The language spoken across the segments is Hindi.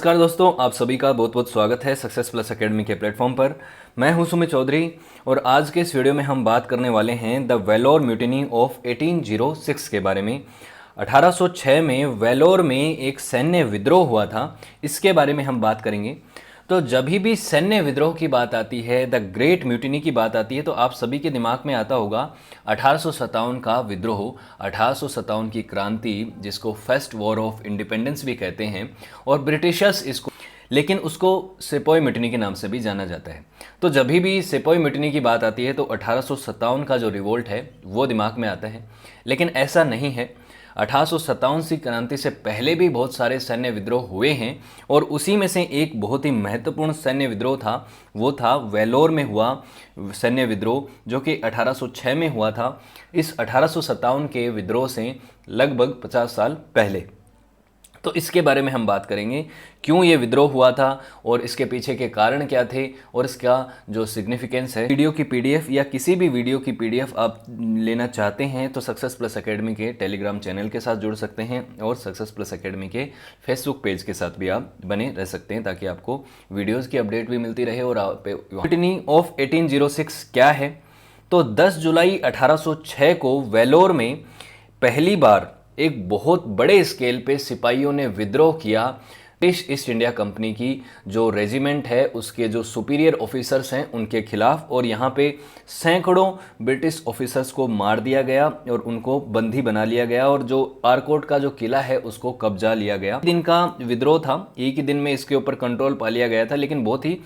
नमस्कार दोस्तों, आप सभी का बहुत बहुत स्वागत है सक्सेस प्लस एकेडमी के प्लेटफॉर्म पर। मैं हूं सुमित चौधरी और आज के इस वीडियो में हम बात करने वाले हैं द वेलोर म्यूटिनी ऑफ 1806 के बारे में। 1806 में वेलोर में एक सैन्य विद्रोह हुआ था, इसके बारे में हम बात करेंगे। तो जब भी सैन्य विद्रोह की बात आती है, द ग्रेट म्यूटिनी की बात आती है, तो आप सभी के दिमाग में आता होगा 1857 का विद्रोह, 1857 की क्रांति, जिसको फर्स्ट वॉर ऑफ इंडिपेंडेंस भी कहते हैं, और ब्रिटिशर्स इसको, लेकिन उसको सिपोई म्यूटिनी के नाम से भी जाना जाता है। तो जब भी सिपोई म्यूटिनी की बात आती है तो 1857 का जो रिवोल्ट है वो दिमाग में आता है, लेकिन ऐसा नहीं है। 1857 की क्रांति से पहले भी बहुत सारे सैन्य विद्रोह हुए हैं और उसी में से एक बहुत ही महत्वपूर्ण सैन्य विद्रोह था, वो था वेलोर में हुआ सैन्य विद्रोह, जो कि 1806 में हुआ था। इस 1857 के विद्रोह से लगभग 50 साल पहले। तो इसके बारे में हम बात करेंगे, क्यों ये विद्रोह हुआ था और इसके पीछे के कारण क्या थे और इसका जो सिग्निफिकेंस है। वीडियो की पीडीएफ या किसी भी वीडियो की पीडीएफ आप लेना चाहते हैं तो सक्सेस प्लस एकेडमी के टेलीग्राम चैनल के साथ जुड़ सकते हैं और सक्सेस प्लस एकेडमी के फेसबुक पेज के साथ भी आप बने रह सकते हैं, ताकि आपको वीडियोज़ की अपडेट भी मिलती रहे। और म्यूटिनी ऑफ 1806 क्या है? तो 10 जुलाई 1806 को वेलोर में पहली बार एक बहुत बड़े स्केल पे सिपाहियों ने विद्रोह किया ब्रिटिश ईस्ट इंडिया कंपनी की जो रेजिमेंट है उसके जो सुपीरियर ऑफिसर्स हैं उनके खिलाफ, और यहाँ पे सैकड़ों ब्रिटिश ऑफिसर्स को मार दिया गया और उनको बंदी बना लिया गया, और जो आरकोट का जो किला है उसको कब्जा लिया गया। दिन का विद्रोह था, एक ही दिन में इसके ऊपर कंट्रोल पा लिया गया था, लेकिन बहुत ही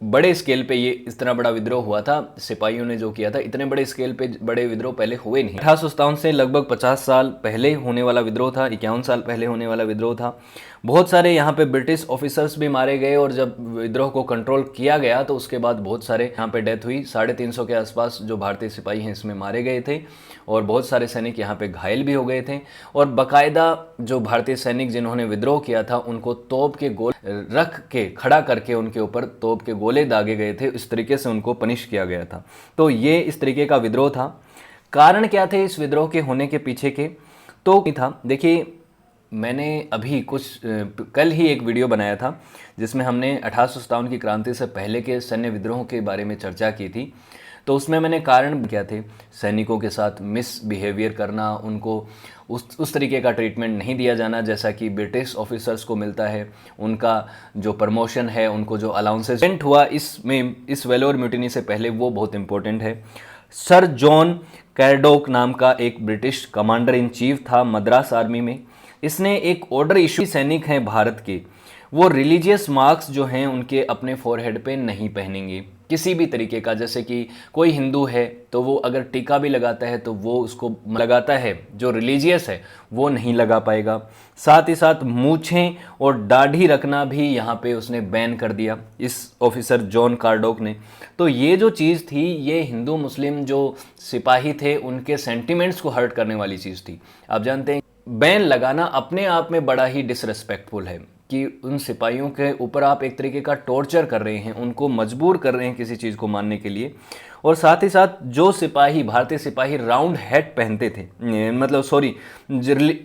बड़े स्केल पे ये इतना बड़ा विद्रोह हुआ था। सिपाहियों ने जो किया था, इतने बड़े स्केल पे बड़े विद्रोह पहले हुए नहीं। 1857 से लगभग 50 साल पहले होने वाला विद्रोह था, 51 साल पहले होने वाला विद्रोह था। बहुत सारे यहाँ पे ब्रिटिश ऑफिसर्स भी मारे गए, और जब विद्रोह को कंट्रोल किया गया तो उसके बाद बहुत सारे यहाँ पे डेथ हुई। 350 के आसपास जो भारतीय सिपाही हैं इसमें मारे गए थे, और बहुत सारे सैनिक यहाँ पे घायल भी हो गए थे। और बाकायदा जो भारतीय सैनिक जिन्होंने विद्रोह किया था उनको तोप के गोले रख के खड़ा करके उनके ऊपर तोप के गोले दागे गए थे, इस तरीके से उनको पनिश किया गया था। तो ये इस तरीके का विद्रोह था। कारण क्या थे इस विद्रोह के होने के पीछे के? तो था, देखिए, मैंने अभी कल ही एक वीडियो बनाया था जिसमें हमने 1857 की क्रांति से पहले के सैन्य विद्रोह के बारे में चर्चा की थी। तो उसमें मैंने कारण क्या थे, सैनिकों के साथ मिसबिहेवियर करना, उनको उस तरीके का ट्रीटमेंट नहीं दिया जाना जैसा कि ब्रिटिश ऑफिसर्स को मिलता है, उनका जो प्रमोशन है, उनको जो अलाउंसेस हुआ इसमें इस वेलोर म्यूटिनी से पहले, वो बहुत इंपॉर्टेंट है। सर जॉन कैरडोक नाम का एक ब्रिटिश कमांडर इन चीफ था मद्रास आर्मी में। इसने एक ऑर्डर इशू, सैनिक हैं भारत के, वो रिलीजियस मार्क्स जो हैं उनके अपने फोरहेड पे नहीं पहनेंगे किसी भी तरीके का। जैसे कि कोई हिंदू है तो वो अगर टीका भी लगाता है तो वो उसको लगाता है, जो रिलीजियस है वो नहीं लगा पाएगा। साथ ही साथ मूछें और दाढ़ी रखना भी यहाँ पे उसने बैन कर दिया, इस ऑफिसर जॉन कार्डोक ने। तो ये जो चीज़ थी, ये हिंदू मुस्लिम जो सिपाही थे उनके सेंटिमेंट्स को हर्ट करने वाली चीज़ थी। आप जानते हैं बैन लगाना अपने आप में बड़ा ही डिसरेस्पेक्टफुल है कि उन सिपाहियों के ऊपर आप एक तरीके का टॉर्चर कर रहे हैं, उनको मजबूर कर रहे हैं किसी चीज़ को मानने के लिए। और साथ ही साथ जो सिपाही, भारतीय सिपाही राउंड हैट पहनते थे,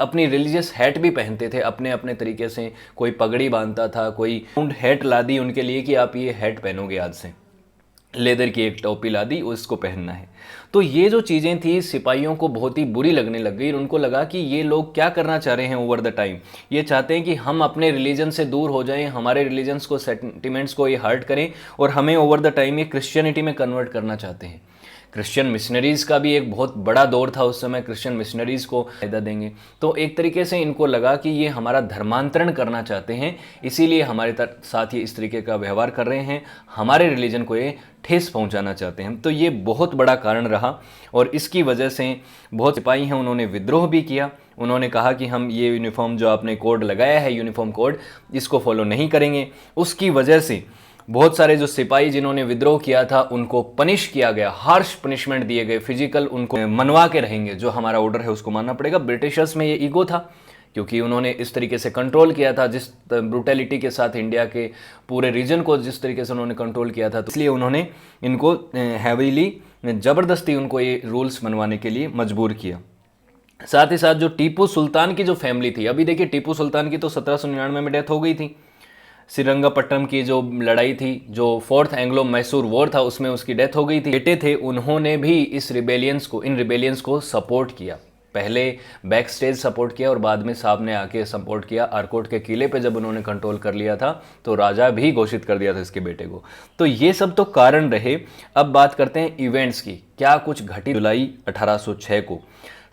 अपनी रिलीजियस हैट भी पहनते थे अपने अपने तरीके से। कोई पगड़ी बांधता था, कोई राउंड हैट ला दी उनके लिए कि आप ये हैट पहनोगे, आज से लेदर की एक टोपी ला दी, उसको पहनना है। तो ये जो चीज़ें थी सिपाहियों को बहुत ही बुरी लगने लग गई। उनको लगा कि ये लोग क्या करना चाह रहे हैं ओवर द टाइम, ये चाहते हैं कि हम अपने रिलीजन से दूर हो जाएं, हमारे रिलीजन्स को, सेंटिमेंट्स को ये हर्ट करें, और हमें ओवर द टाइम ये क्रिश्चियनिटी में कन्वर्ट करना चाहते हैं। क्रिश्चियन मिशनरीज़ का भी एक बहुत बड़ा दौर था उस समय, क्रिश्चियन मिशनरीज़ को फायदा देंगे। तो एक तरीके से इनको लगा कि ये हमारा धर्मांतरण करना चाहते हैं, इसीलिए हमारे साथ ये इस तरीके का व्यवहार कर रहे हैं, हमारे रिलीजन को ये ठेस पहुंचाना चाहते हैं। तो ये बहुत बड़ा कारण रहा, और इसकी वजह से बहुत सिपाही हैं उन्होंने विद्रोह भी किया। उन्होंने कहा कि हम ये यूनिफॉर्म जो आपने कोड लगाया है, यूनिफॉर्म कोड, इसको फॉलो नहीं करेंगे। उसकी वजह से बहुत सारे जो सिपाही जिन्होंने विद्रोह किया था उनको पनिश किया गया, हार्श पनिशमेंट दिए गए, फिजिकल, उनको मनवा के रहेंगे, जो हमारा ऑर्डर है उसको मानना पड़ेगा। ब्रिटिशर्स में ये ईगो था क्योंकि उन्होंने इस तरीके से कंट्रोल किया था, जिस ब्रूटैलिटी के साथ इंडिया के पूरे रीजन को जिस तरीके से उन्होंने कंट्रोल किया था, तो इसलिए उन्होंने इनको हैवीली ज़बरदस्ती उनको ये रूल्स मनवाने के लिए मजबूर किया। साथ ही साथ जो टीपू सुल्तान की जो फैमिली थी, अभी देखिए टीपू सुल्तान की तो 1799 में डेथ हो गई थी। श्रीरंगपट्टनम की जो लड़ाई थी, जो फोर्थ एंग्लो मैसूर वॉर था, उसमें उसकी डेथ हो गई थी। बेटे थे, उन्होंने भी इन रिबेलियंस को सपोर्ट किया। पहले बैक स्टेज सपोर्ट किया और बाद में सामने आके सपोर्ट किया। आरकोट के किले पे जब उन्होंने कंट्रोल कर लिया था तो राजा भी घोषित कर दिया था इसके बेटे को। तो ये सब तो कारण रहे। अब बात करते हैं इवेंट्स की, क्या कुछ घटी। जुलाई 1806 को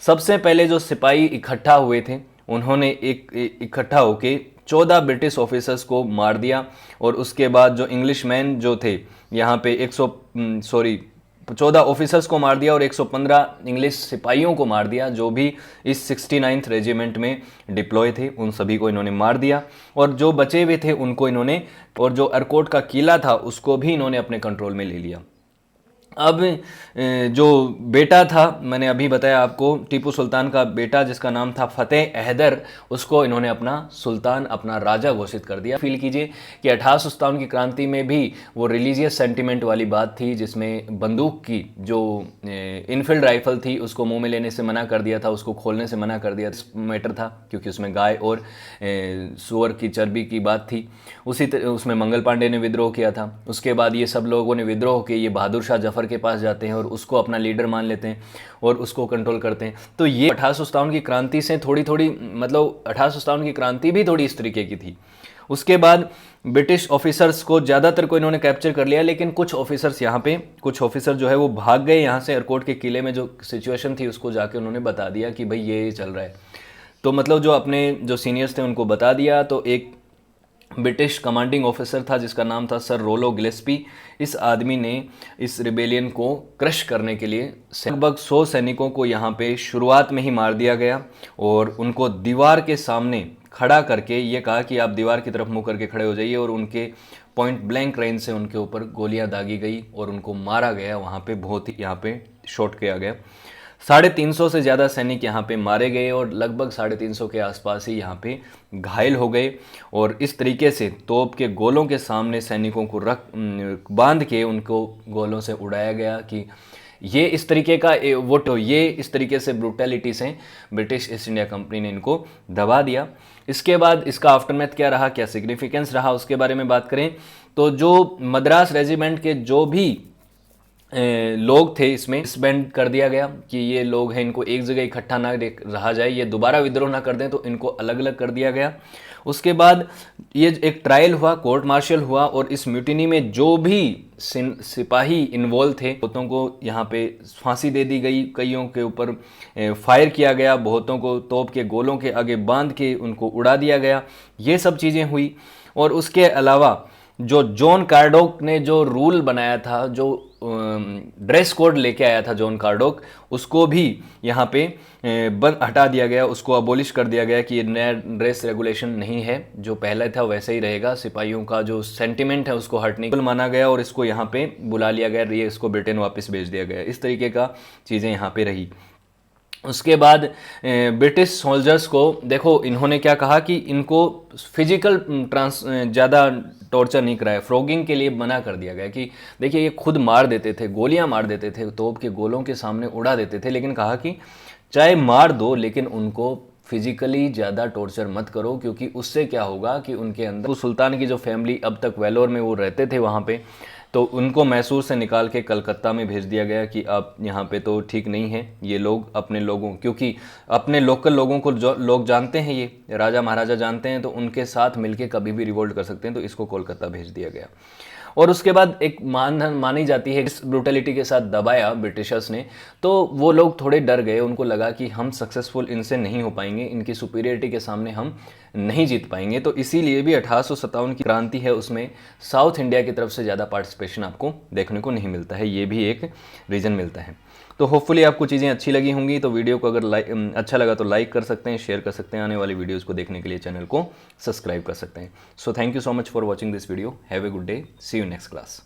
सबसे पहले जो सिपाही इकट्ठा हुए थे, उन्होंने इकट्ठा होके 14 ब्रिटिश ऑफिसर्स को मार दिया। और उसके बाद जो इंग्लिशमैन जो थे यहाँ पे 14 ऑफिसर्स को मार दिया और 115 इंग्लिश सिपाहियों को मार दिया, जो भी इस 69th रेजिमेंट में डिप्लॉय थे, उन सभी को इन्होंने मार दिया। और जो बचे हुए थे उनको इन्होंने, और जो अरकोट का किला था उसको भी इन्होंने अपने कंट्रोल में ले लिया। अब जो बेटा था, मैंने अभी बताया आपको, टीपू सुल्तान का बेटा जिसका नाम था फतेह अहदर, उसको इन्होंने अपना सुल्तान, अपना राजा घोषित कर दिया। फील कीजिए कि 1857 की क्रांति में भी वो रिलीजियस सेंटिमेंट वाली बात थी, जिसमें बंदूक की जो इनफील्ड राइफल थी उसको मुंह में लेने से मना कर दिया था, उसको खोलने से मना कर दिया मैटर था, क्योंकि उसमें गाय और सुअर की चर्बी की बात थी। उसी उसमें मंगल पांडे ने विद्रोह किया था। उसके बाद ये सब लोगों ने विद्रोह किए, ये बहादुर शाह जफर के पास जाते हैं और उसको अपना लीडर मान लेते हैं और उसको कंट्रोल करते हैं। तो ये 1857 की क्रांति से थोड़ी थोड़ी, मतलब 1857 की क्रांति भी थोड़ी इस तरीके की थी। उसके बाद ब्रिटिश ऑफिसर्स को ज़्यादातर को इन्होंने कैप्चर कर लिया, लेकिन कुछ ऑफिसर्स यहाँ पे, कुछ ऑफिसर जो है वो भाग गए यहाँ से। एयरपोर्ट के किले में जो सिचुएशन थी उसको जाके उन्होंने बता दिया कि भाई ये चल रहा है। तो मतलब जो अपने जो सीनियर्स थे उनको बता दिया। तो एक ब्रिटिश कमांडिंग ऑफिसर था जिसका नाम था सर रोलो गिलेस्पी। इस आदमी ने इस रिबेलियन को क्रश करने के लिए लगभग 100 सैनिकों को यहाँ पे शुरुआत में ही मार दिया गया और उनको दीवार के सामने खड़ा करके ये कहा कि आप दीवार की तरफ मुंह करके खड़े हो जाइए, और उनके पॉइंट ब्लैंक रेंज से उनके ऊपर गोलियां दागी गई और उनको मारा गया। वहाँ पे बहुत ही यहाँ पे शॉट किया गया। 350 से ज़्यादा सैनिक यहाँ पे मारे गए और लगभग 350 के आसपास ही यहाँ पे घायल हो गए। और इस तरीके से तोप के गोलों के सामने सैनिकों को बांध के उनको गोलों से उड़ाया गया कि ये इस तरीके का ये इस तरीके से ब्रूटैलिटी से ब्रिटिश ईस्ट इंडिया कंपनी ने इनको दबा दिया। इसके बाद इसका आफ्टरमैथ क्या रहा, क्या सिग्निफिकेंस रहा, उसके बारे में बात करें तो जो मद्रास रेजिमेंट के जो भी लोग थे इसमें डिसबैंड कर दिया गया कि ये लोग हैं, इनको एक जगह इकट्ठा ना रहा जाए, ये दोबारा विद्रोह ना कर दें, तो इनको अलग अलग कर दिया गया। उसके बाद ये एक ट्रायल हुआ, कोर्ट मार्शल हुआ, और इस म्यूटिनी में जो भी सिपाही इन्वॉल्व थे बहुतों को यहाँ पे फांसी दे दी गई, कईयों के ऊपर फायर किया गया, बहुतों को तोप के गोलों के आगे बांध के उनको उड़ा दिया गया। ये सब चीज़ें हुई। और उसके अलावा जो जॉन कार्डोक ने जो रूल बनाया था, जो ड्रेस कोड लेके आया था जॉन कार्डोक, उसको भी यहाँ पे हटा दिया गया, उसको अबोलिश कर दिया गया कि ये नया ड्रेस रेगुलेशन नहीं है, जो पहले था वैसे ही रहेगा। सिपाहियों का जो सेंटिमेंट है उसको हटने माना गया और इसको यहाँ पे बुला लिया गया, ये इसको ब्रिटेन वापस भेज दिया गया। इस तरीके का चीज़ें यहाँ पे रही। उसके बाद ब्रिटिश सोल्जर्स को देखो, इन्होंने क्या कहा कि इनको फिजिकल ज़्यादा टॉर्चर नहीं कराया, फ्रॉगिंग के लिए मना कर दिया गया कि देखिए ये खुद मार देते थे, गोलियां मार देते थे, तोप के गोलों के सामने उड़ा देते थे, लेकिन कहा कि चाहे मार दो लेकिन उनको फिजिकली ज़्यादा टॉर्चर मत करो, क्योंकि उससे क्या होगा कि उनके अंदर सुल्तान की जो फैमिली अब तक वेलोर में वो रहते थे वहाँ पे, तो उनको मैसूर से निकाल के कलकत्ता में भेज दिया गया कि आप यहाँ पे तो ठीक नहीं है, ये लोग अपने लोगों, क्योंकि अपने लोकल लोगों को जो लोग जानते हैं, ये राजा महाराजा जानते हैं, तो उनके साथ मिलके कभी भी रिवोल्ट कर सकते हैं, तो इसको कोलकाता भेज दिया गया। और उसके बाद एक मानी जाती है, इस ब्रूटलिटी के साथ दबाया ब्रिटिशर्स ने, तो वो लोग थोड़े डर गए, उनको लगा कि हम सक्सेसफुल इनसे नहीं हो पाएंगे, इनकी सुपीरियरिटी के सामने हम नहीं जीत पाएंगे। तो इसीलिए भी 1857 की क्रांति है उसमें साउथ इंडिया की तरफ से ज़्यादा पार्टिसिपेशन आपको देखने को नहीं मिलता है, ये भी एक रीज़न मिलता है। तो होपफुली आपको चीज़ें अच्छी लगी होंगी। तो वीडियो को अगर अच्छा लगा तो लाइक कर सकते हैं, शेयर कर सकते हैं, आने वाली वीडियोज़ को देखने के लिए चैनल को सब्सक्राइब कर सकते हैं। So thank you so much for watching this video. Have a good day, see you next class.